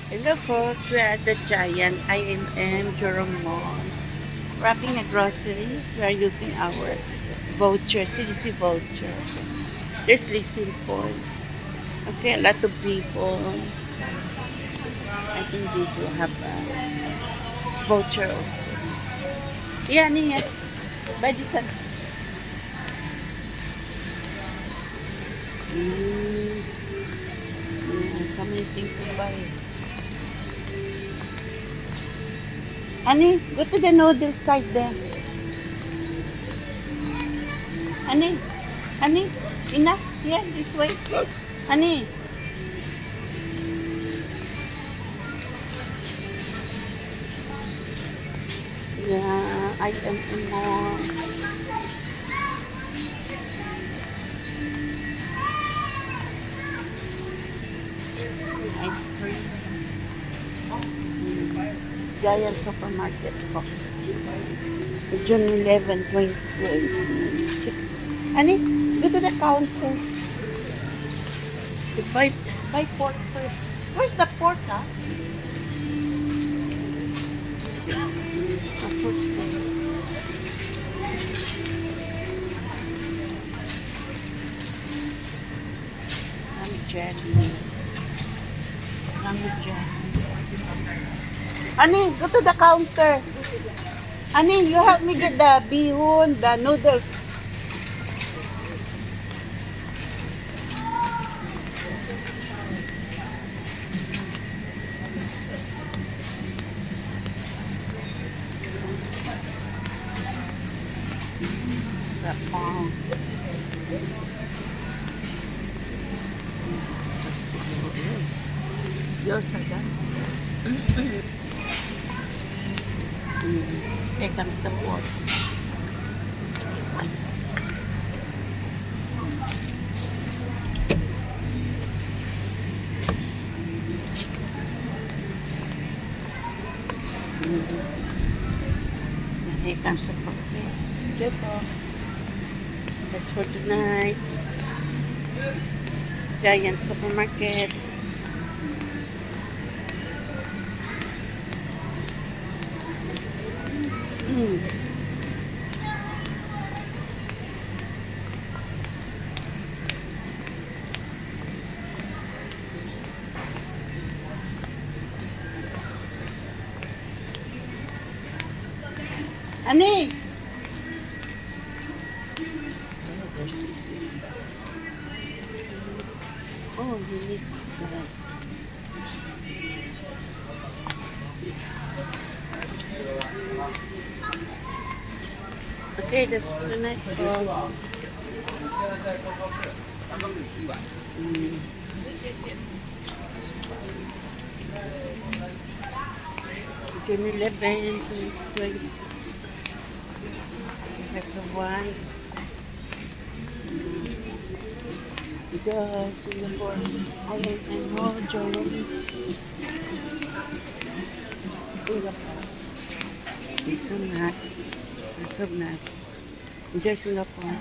Hello folks, we are at the Giant IMM Jurong Mall. Wrapping the groceries, we are using our voucher, CDC voucher. There's leasing point. Okay, a lot of people. I think they do have a voucher also. Yeah, niya. Buy this one. Yeah, so many things to buy. Honey, go to the noodle side there. Honey, enough. Here, this way. Honey. Yeah, I am in more. Ice cream. Giant Supermarket Fox. June 11, 2026. Honey, go to the counter. Buy pork first. Where's the pork, huh? The fruits there. Some jelly. Mango jelly. Honey, go to the counter. Honey, you help me get the bihun, the noodles. Sapang. Diyos agad. Here comes the pork. Here comes the pork. Good pork. That's for tonight. Giant Supermarket. Ani! Oh, there's Lizzie. Oh, he needs that. Okay, that's for the night, folks. June 11, 26. That's a wine. Because Singapore, I know Germany. Singapore. Need some nuts. Need some nuts. Enjoy Singapore.